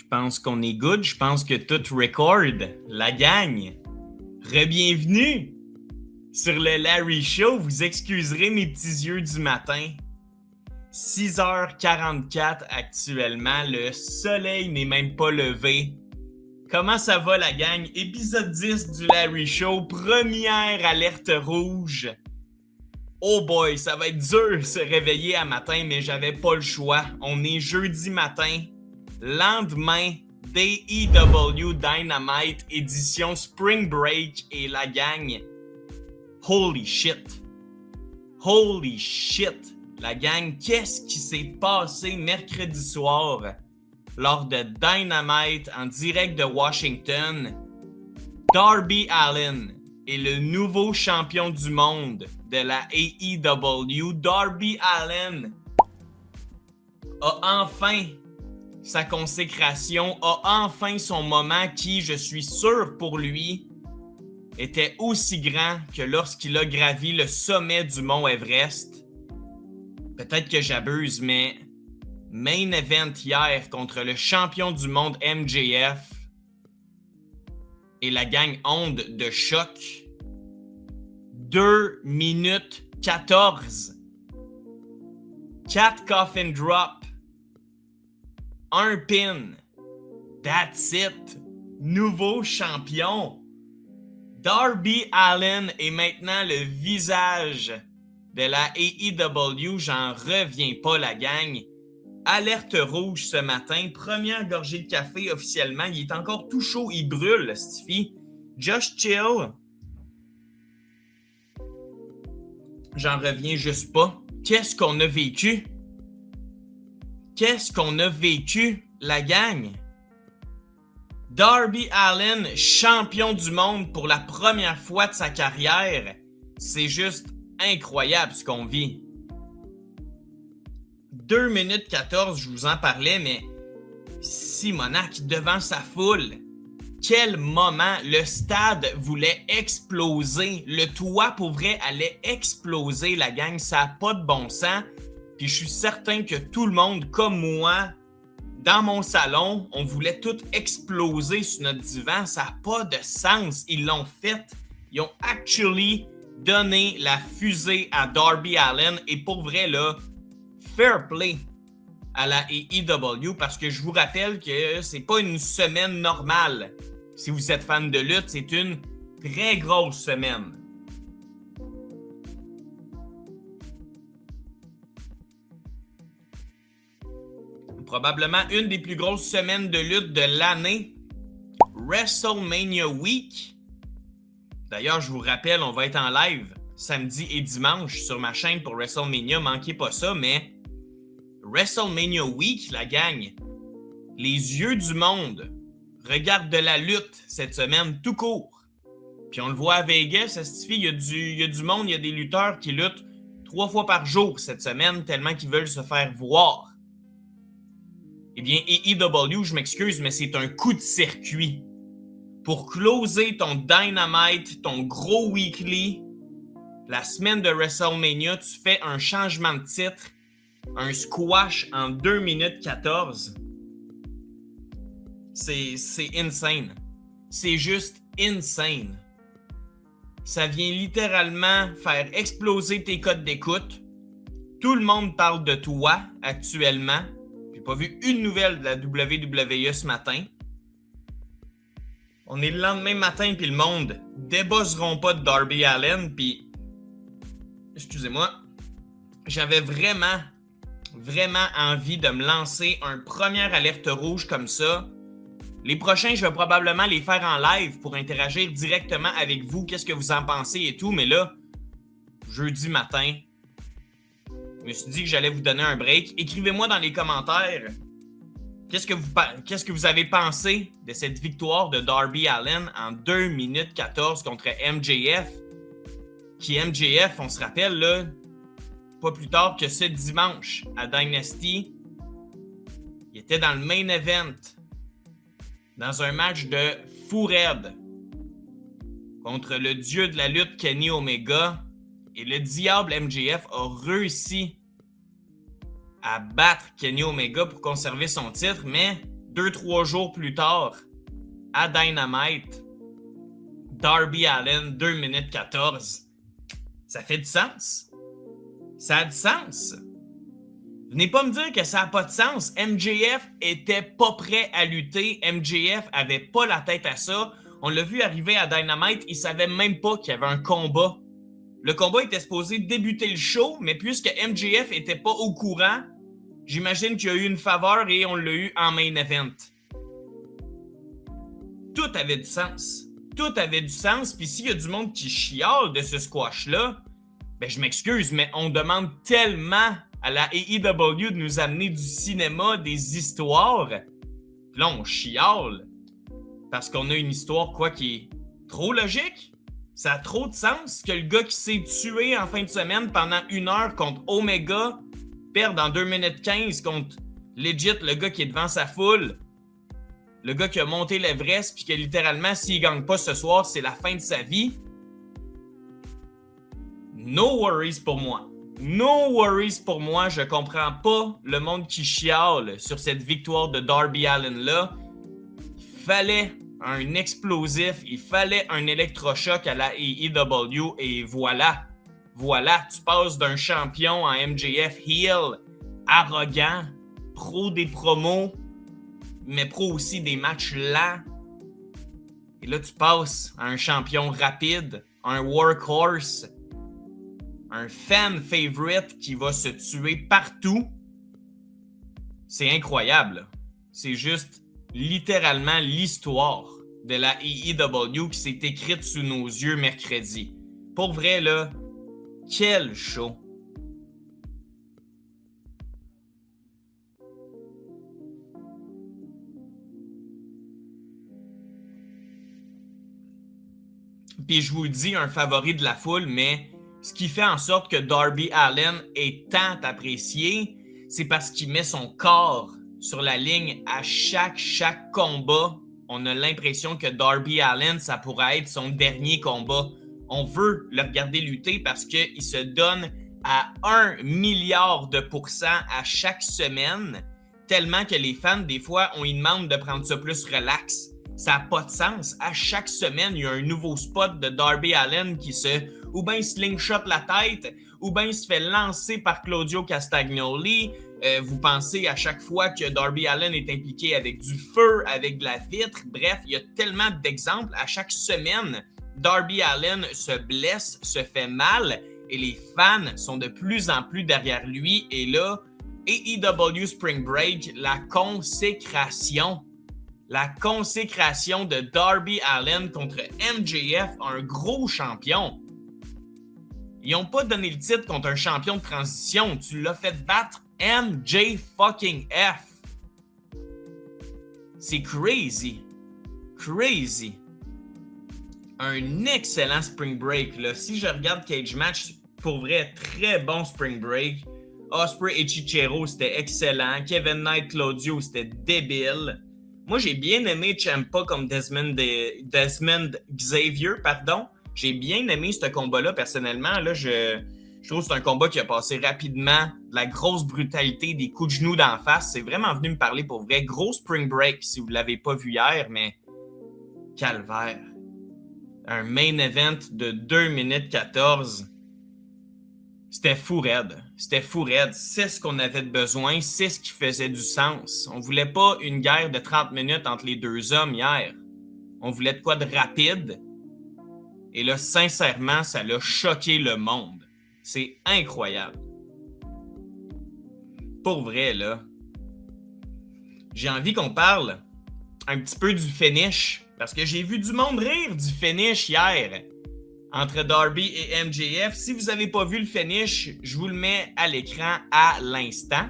pense qu'on est good. Je pense que tout record. La gang. Re-bienvenue sur le Larry Show. Vous excuserez mes petits yeux du matin. 6h44 actuellement. Le soleil n'est même pas levé. Comment ça va la gang? Épisode 10 du Larry Show. Première alerte rouge. Oh boy, ça va être dur de se réveiller à matin, mais j'avais pas le choix. On est jeudi matin, lendemain d'AEW Dynamite édition Spring Break et la gang. Holy shit. Holy shit. La gang, qu'est-ce qui s'est passé mercredi soir lors de Dynamite en direct de Washington? Darby Allin est le nouveau champion du monde de la AEW. Darby Allin a enfin sa consécration, a enfin son moment qui, je suis sûr pour lui, était aussi grand que lorsqu'il a gravi le sommet du mont Everest. Peut-être que j'abuse, mais main event hier contre le champion du monde MJF et la gang Onde de choc. 2 minutes 14. 4 coffin drop. 1 pin. That's it. Nouveau champion. Darby Allin est maintenant le visage de la AEW. J'en reviens pas la gang. Alerte rouge ce matin. Première gorgée de café officiellement. Il est encore tout chaud. Il brûle, Stiffy. Just chill. J'en reviens juste pas. Qu'est-ce qu'on a vécu? Qu'est-ce qu'on a vécu, la gang? Darby Allin, champion du monde pour la première fois de sa carrière. C'est juste incroyable ce qu'on vit. 2 minutes 14, je vous en parlais, mais Simonac devant sa foule. Quel moment! Le stade voulait exploser. Le toit, pour vrai, allait exploser, la gang. Ça n'a pas de bon sens. Puis je suis certain que tout le monde, comme moi, dans mon salon, on voulait tout exploser sur notre divan. Ça n'a pas de sens. Ils l'ont fait. Ils ont actually donné la fusée à Darby Allin. Et pour vrai, là, fair play à la AEW, parce que je vous rappelle que c'est pas une semaine normale. Si vous êtes fan de lutte, c'est une très grosse semaine. Probablement une des plus grosses semaines de lutte de l'année. WrestleMania Week. D'ailleurs, je vous rappelle, on va être en live samedi et dimanche sur ma chaîne pour WrestleMania. Manquez pas ça, mais WrestleMania Week, la gang. Les yeux du monde regardent de la lutte cette semaine tout court. Puis on le voit à Vegas, ça suffit, il y a du monde, il y a des lutteurs qui luttent 3 fois par jour cette semaine tellement qu'ils veulent se faire voir. Eh bien, AEW, je m'excuse, mais c'est un coup de circuit. Pour closer ton Dynamite, ton gros weekly, la semaine de WrestleMania, tu fais un changement de titre, un squash en 2 minutes 14. C'est insane. C'est juste insane. Ça vient littéralement faire exploser tes codes d'écoute. Tout le monde parle de toi actuellement. J'ai pas vu une nouvelle de la WWE ce matin. On est le lendemain matin puis le monde débosseront pas de Darby Allin puis excusez-moi, j'avais vraiment envie de me lancer un premier alerte rouge comme ça. Les prochains, je vais probablement les faire en live pour interagir directement avec vous, qu'est-ce que vous en pensez et tout, mais là, jeudi matin, je me suis dit que j'allais vous donner un break. Écrivez-moi dans les commentaires qu'est-ce que vous avez pensé de cette victoire de Darby Allin en 2 minutes 14 contre MJF. Qui MJF, on se rappelle, là, pas plus tard que ce dimanche à Dynasty, il était dans le main event, dans un match de fou raide contre le dieu de la lutte Kenny Omega. Et le diable MJF a réussi à battre Kenny Omega pour conserver son titre, mais 2-3 jours plus tard, à Dynamite, Darby Allin, 2 minutes 14. Ça fait du sens. Ça a du sens. Venez pas me dire que ça n'a pas de sens. MJF était pas prêt à lutter. MJF avait pas la tête à ça. On l'a vu arriver à Dynamite, il savait même pas qu'il y avait un combat. Le combat était supposé débuter le show, mais puisque MJF était pas au courant, j'imagine qu'il y a eu une faveur et on l'a eu en main event. Tout avait du sens. Tout avait du sens, puis s'il y a du monde qui chiale de ce squash-là, ben je m'excuse, mais on demande tellement à la AEW de nous amener du cinéma, des histoires. Puis là, on chiale parce qu'on a une histoire, quoi, qui est trop logique. Ça a trop de sens que le gars qui s'est tué en fin de semaine pendant 1 heure contre Omega perde en 2 minutes 15 contre legit le gars qui est devant sa foule. Le gars qui a monté l'Everest puis que littéralement, s'il gagne pas ce soir, c'est la fin de sa vie. No worries pour moi. No worries pour moi. Je comprends pas le monde qui chiale sur cette victoire de Darby Allin-là. Il fallait un explosif, il fallait un électrochoc à la AEW et voilà. Voilà, tu passes d'un champion en MJF heel, arrogant, pro des promos, mais pro aussi des matchs lents. Et là, tu passes à un champion rapide, un workhorse, un fan favorite qui va se tuer partout. C'est incroyable. C'est juste littéralement l'histoire de la AEW qui s'est écrite sous nos yeux mercredi. Pour vrai, là, quel show! Puis je vous le dis, un favori de la foule, mais ce qui fait en sorte que Darby Allin est tant apprécié, c'est parce qu'il met son corps sur la ligne à chaque combat. On a l'impression que Darby Allin, ça pourrait être son dernier combat. On veut le regarder lutter parce qu'il se donne à 1 milliard de pourcents à chaque semaine, tellement que les fans, des fois, on lui demande de prendre ça plus relax. Ça n'a pas de sens. À chaque semaine, il y a un nouveau spot de Darby Allin qui ou bien slingshot la tête, ou bien se fait lancer par Claudio Castagnoli. Vous pensez à chaque fois que Darby Allin est impliqué avec du feu, avec de la vitre. Bref, il y a tellement d'exemples. À chaque semaine, Darby Allin se blesse, se fait mal, et les fans sont de plus en plus derrière lui. Et là, AEW Spring Break, la consécration de Darby Allin contre MJF, un gros champion. Ils n'ont pas donné le titre contre un champion de transition. Tu l'as fait battre MJ fucking F. C'est crazy. Crazy. Un excellent Spring Break, là. Si je regarde Cage Match, pour vrai, très bon Spring Break. Ospreay et Chichero, c'était excellent. Kevin Knight, Claudio, c'était débile. Moi, j'ai bien aimé Ciampa comme Desmond Xavier, pardon. J'ai bien aimé ce combat-là, personnellement. Là, je trouve que c'est un combat qui a passé rapidement. De la grosse brutalité, des coups de genoux d'en face. C'est vraiment venu me parler pour vrai. Gros Spring Break, si vous ne l'avez pas vu hier, mais calvaire. Un main event de 2 minutes 14. C'était fou raide. C'était fou raide. C'est ce qu'on avait de besoin. C'est ce qui faisait du sens. On voulait pas une guerre de 30 minutes entre les deux hommes hier. On voulait de quoi de rapide. Et là, sincèrement, ça l'a choqué le monde. C'est incroyable. Pour vrai, là. J'ai envie qu'on parle un petit peu du finish. Parce que j'ai vu du monde rire du finish hier. Entre Darby et MJF. Si vous n'avez pas vu le finish, je vous le mets à l'écran à l'instant.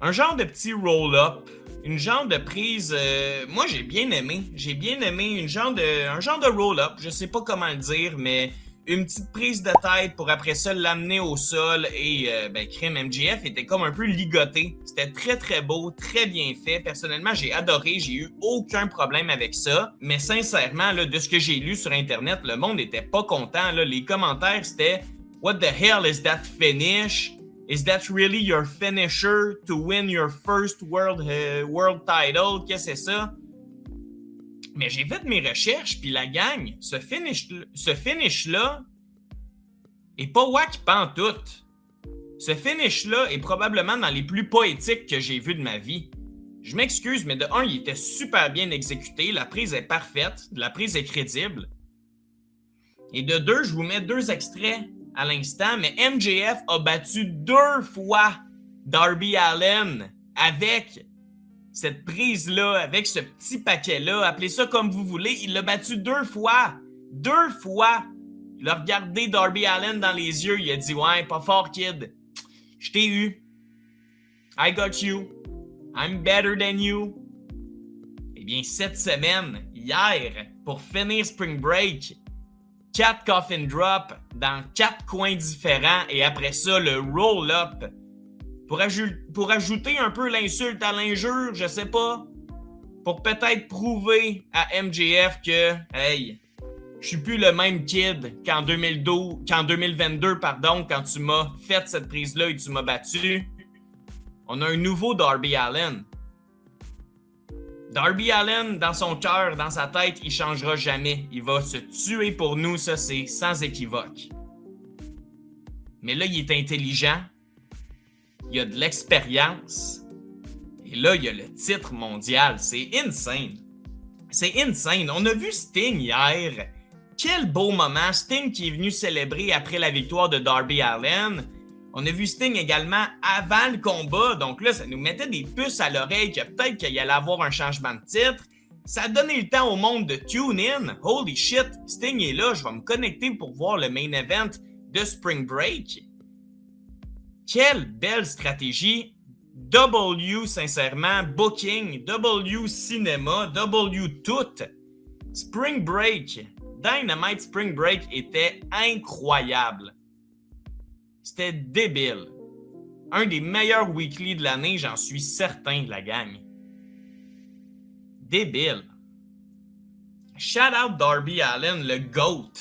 Un genre de petit roll-up. Une genre de prise... moi, j'ai bien aimé. J'ai bien aimé un genre de roll-up. Je sais pas comment le dire, mais une petite prise de tête pour après ça l'amener au sol. Et crème MJF était comme un peu ligoté. C'était très, très beau, très bien fait. Personnellement, j'ai adoré. J'ai eu aucun problème avec ça. Mais sincèrement, là, de ce que j'ai lu sur Internet, le monde était pas content. Là. Les commentaires, c'était « What the hell is that finish? » Is that really your finisher to win your first world title? Qu'est-ce que c'est ça? Mais j'ai fait mes recherches, puis la gang, ce finish-là est pas wack pantoute. Ce finish-là est probablement dans les plus poétiques que j'ai vus de ma vie. Je m'excuse, mais de un, il était super bien exécuté, la prise est parfaite, la prise est crédible. Et de deux, je vous mets 2 extraits à l'instant, mais MJF a battu 2 fois Darby Allin avec cette prise-là, avec ce petit paquet-là, appelez ça comme vous voulez, il l'a battu 2 fois. 2 fois! Il a regardé Darby Allin dans les yeux, il a dit « Ouais, pas fort, kid. Je t'ai eu. I got you. I'm better than you. » Eh bien, cette semaine, hier, pour finir Spring Break, 4 coffin drops dans 4 coins différents et après ça, le roll-up. Pour ajouter un peu l'insulte à l'injure, je sais pas. Pour peut-être prouver à MJF que, hey, je suis plus le même kid qu'en 2022, quand tu m'as fait cette prise-là et tu m'as battu. On a un nouveau Darby Allin. Darby Allin, dans son cœur, dans sa tête, il changera jamais. Il va se tuer pour nous, ça c'est sans équivoque. Mais là, il est intelligent. Il a de l'expérience. Et là, il y a le titre mondial. C'est insane. C'est insane. On a vu Sting hier. Quel beau moment. Sting qui est venu célébrer après la victoire de Darby Allin. On a vu Sting également avant le combat. Donc là, ça nous mettait des puces à l'oreille que peut-être qu'il allait avoir un changement de titre. Ça a donné le temps au monde de tune in. Holy shit, Sting est là. Je vais me connecter pour voir le main event de Spring Break. Quelle belle stratégie. W, sincèrement, booking, W, cinéma, W, tout. Spring Break, Dynamite Spring Break était incroyable. C'était débile. Un des meilleurs weekly de l'année, j'en suis certain, la gang. Débile. Shout out Darby Allin, le GOAT,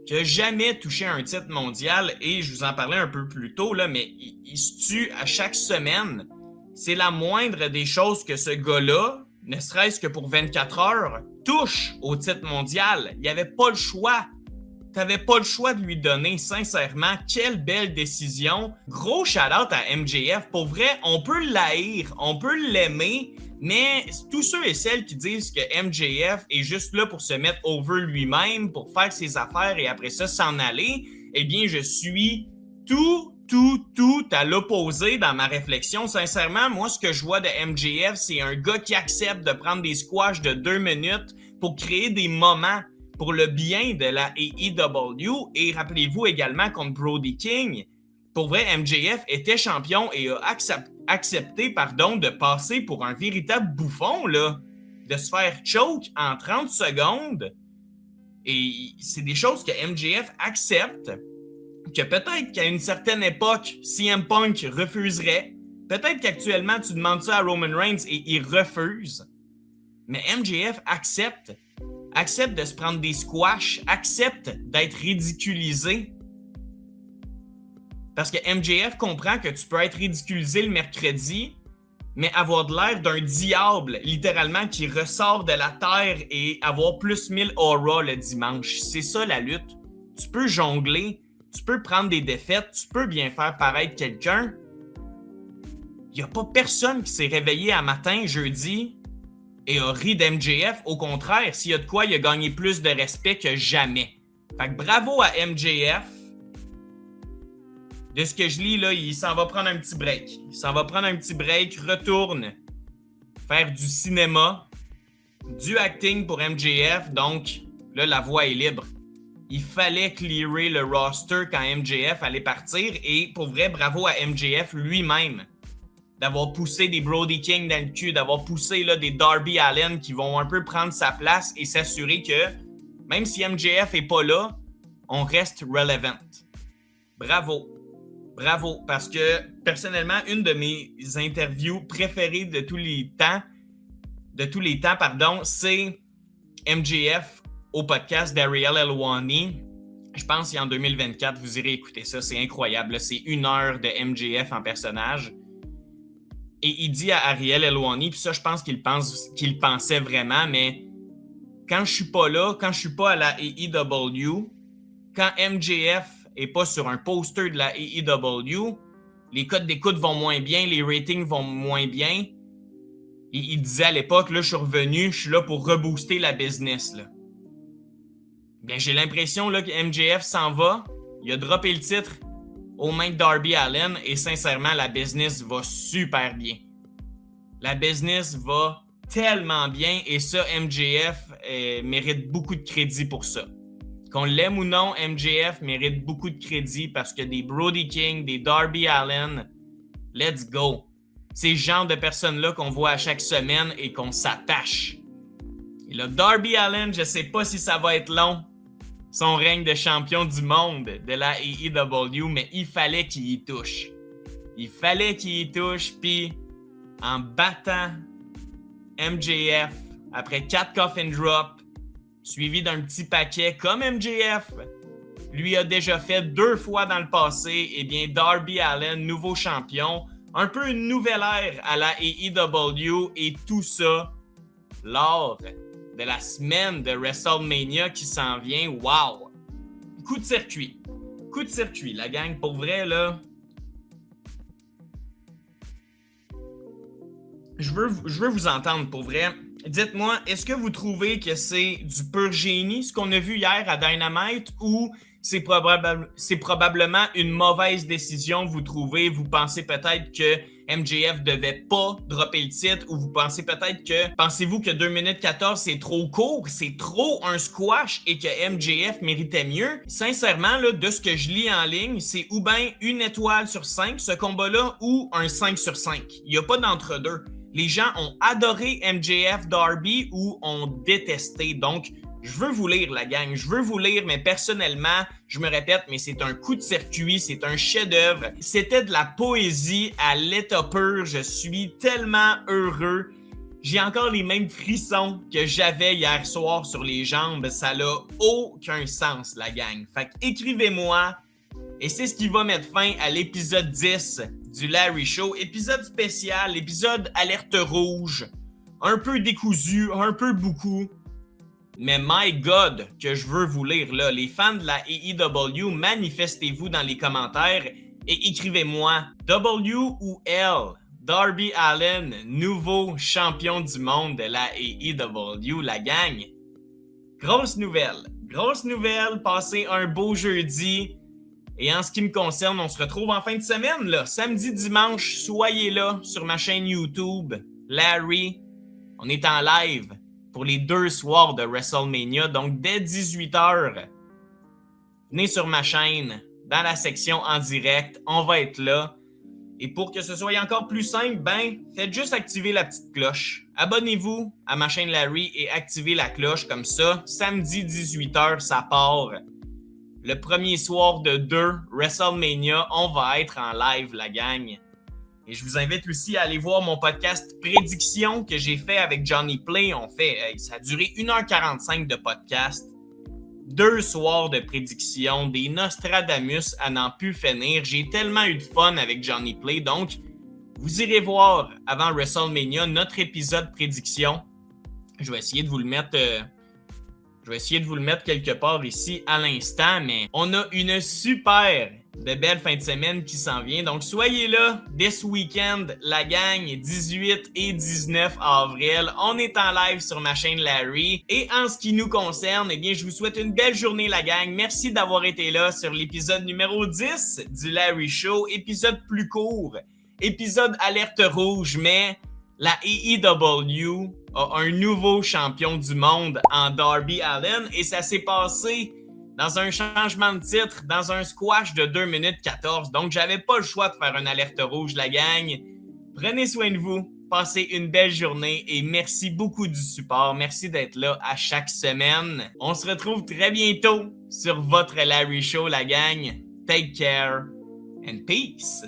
qui a jamais touché un titre mondial et je vous en parlais un peu plus tôt, là, mais il se tue à chaque semaine. C'est la moindre des choses que ce gars-là, ne serait-ce que pour 24 heures, touche au titre mondial. Il n'y avait pas le choix. Tu n'avais pas le choix de lui donner, sincèrement. Quelle belle décision. Gros shout-out à MJF. Pour vrai, on peut l'haïr, on peut l'aimer, mais tous ceux et celles qui disent que MJF est juste là pour se mettre over lui-même, pour faire ses affaires et après ça s'en aller, eh bien, je suis tout à l'opposé dans ma réflexion. Sincèrement, moi, ce que je vois de MJF, c'est un gars qui accepte de prendre des squash de 2 minutes pour créer des moments pour le bien de la AEW. Et rappelez-vous également contre Brody King, pour vrai, MJF était champion et a accepté de passer pour un véritable bouffon, là, de se faire choke en 30 secondes. Et c'est des choses que MJF accepte, que peut-être qu'à une certaine époque, CM Punk refuserait. Peut-être qu'actuellement, tu demandes ça à Roman Reigns et il refuse. Mais MJF accepte de se prendre des squash, accepte d'être ridiculisé. Parce que MJF comprend que tu peux être ridiculisé le mercredi, mais avoir de l'air d'un diable, littéralement, qui ressort de la terre et avoir plus 1000 aura le dimanche. C'est ça la lutte. Tu peux jongler, tu peux prendre des défaites, tu peux bien faire paraître quelqu'un. Il n'y a pas personne qui s'est réveillé un matin, jeudi, et a ri d'MJF. Au contraire, s'il y a de quoi, il a gagné plus de respect que jamais. Fait que bravo à MJF. De ce que je lis, là, il s'en va prendre un petit break. Il s'en va prendre un petit break, retourne faire du cinéma, du acting pour MJF. Donc, là, la voie est libre. Il fallait clearer le roster quand MJF allait partir. Et pour vrai, bravo à MJF lui-même d'avoir poussé des Brody King dans le cul, d'avoir poussé là, des Darby Allin qui vont un peu prendre sa place et s'assurer que, même si MJF n'est pas là, on reste relevant. Bravo. Bravo, parce que personnellement, une de mes interviews préférées de tous les temps, c'est MJF au podcast d'Ariel Helwani Je pense qu'en 2024, vous irez écouter ça. C'est incroyable. Là. C'est 1 heure de MJF en personnage. Et il dit à Ariel Helwani, puis ça, je pense qu'il pensait vraiment, mais quand je suis pas là, quand je suis pas à la AEW, quand MJF est pas sur un poster de la AEW, les codes d'écoute vont moins bien, les ratings vont moins bien. Et il disait à l'époque, là, je suis revenu, je suis là pour rebooster la business. Là. Bien, j'ai l'impression là, que MJF s'en va, il a droppé le titre aux mains de Darby Allin et sincèrement, la business va super bien. La business va tellement bien et ça, MJF mérite beaucoup de crédit pour ça. Qu'on l'aime ou non, MJF mérite beaucoup de crédit parce que des Brody King, des Darby Allin, let's go. C'est le genre de personnes-là qu'on voit à chaque semaine et qu'on s'attache. Et là, Darby Allin, je sais pas si ça va être long, son règne de champion du monde de la AEW, mais il fallait qu'il y touche. Il fallait qu'il y touche, puis en battant MJF après 4 coffin drops, suivi d'un petit paquet comme MJF lui a déjà fait 2 fois dans le passé, eh bien Darby Allin, nouveau champion, un peu une nouvelle ère à la AEW et tout ça lors de la semaine de WrestleMania qui s'en vient. Wow! Coup de circuit. Coup de circuit, la gang. Pour vrai, là, je veux vous entendre, pour vrai. Dites-moi, est-ce que vous trouvez que c'est du pur génie, ce qu'on a vu hier à Dynamite, ou c'est probablement une mauvaise décision, vous trouvez? Vous pensez peut-être que MJF devait pas dropper le titre, ou vous pensez-vous que 2 minutes 14 c'est trop court, c'est trop un squash et que MJF méritait mieux? Sincèrement, là, de ce que je lis en ligne, c'est ou bien 1 étoile sur 5 ce combat-là, ou un 5 sur 5. Il n'y a pas d'entre-deux. Les gens ont adoré MJF Darby ou ont détesté. Donc, je veux vous lire, la gang. Je veux vous lire, mais personnellement, je me répète, mais c'est un coup de circuit, c'est un chef-d'œuvre. C'était de la poésie à l'état pur. Je suis tellement heureux. J'ai encore les mêmes frissons que j'avais hier soir sur les jambes. Ça n'a aucun sens, la gang. Fait écrivez-moi. Et c'est ce qui va mettre fin à l'épisode 10 du Larry Show. Épisode spécial, épisode alerte rouge. Un peu décousu, un peu beaucoup. Mais my God, que je veux vous lire là. Les fans de la AEW, manifestez-vous dans les commentaires et écrivez-moi W ou L. Darby Allin, nouveau champion du monde de la AEW, la gang. Grosse nouvelle, passez un beau jeudi. Et en ce qui me concerne, on se retrouve en fin de semaine, là. Samedi, dimanche, soyez là sur ma chaîne YouTube. Larry, on est en live pour les 2 soirs de WrestleMania. Donc, dès 18h, venez sur ma chaîne, dans la section en direct. On va être là. Et pour que ce soit encore plus simple, faites juste activer la petite cloche. Abonnez-vous à ma chaîne Larry et activez la cloche. Comme ça, samedi, 18h, ça part. Le premier soir de 2 WrestleMania, on va être en live, la gang. Et je vous invite aussi à aller voir mon podcast Prédiction que j'ai fait avec Johnny Play. Ça a duré 1h45 de podcast. 2 soirs de prédiction, des Nostradamus à n'en plus finir. J'ai tellement eu de fun avec Johnny Play. Donc, vous irez voir avant WrestleMania notre épisode prédiction. Je vais essayer de vous le mettre... quelque part ici à l'instant, mais on a une super de belle fin de semaine qui s'en vient. Donc, soyez là this weekend, la gang, 18 et 19 avril. On est en live sur ma chaîne Larry. Et en ce qui nous concerne, eh bien, je vous souhaite une belle journée, la gang. Merci d'avoir été là sur l'épisode numéro 10 du Larry Show. Épisode plus court, épisode alerte rouge, mais la AEW a un nouveau champion du monde en Darby Allin et ça s'est passé dans un changement de titre, dans un squash de 2 minutes 14. Donc, j'avais pas le choix de faire une alerte rouge, la gang. Prenez soin de vous, passez une belle journée et merci beaucoup du support. Merci d'être là à chaque semaine. On se retrouve très bientôt sur votre Larry Show, la gang. Take care and peace.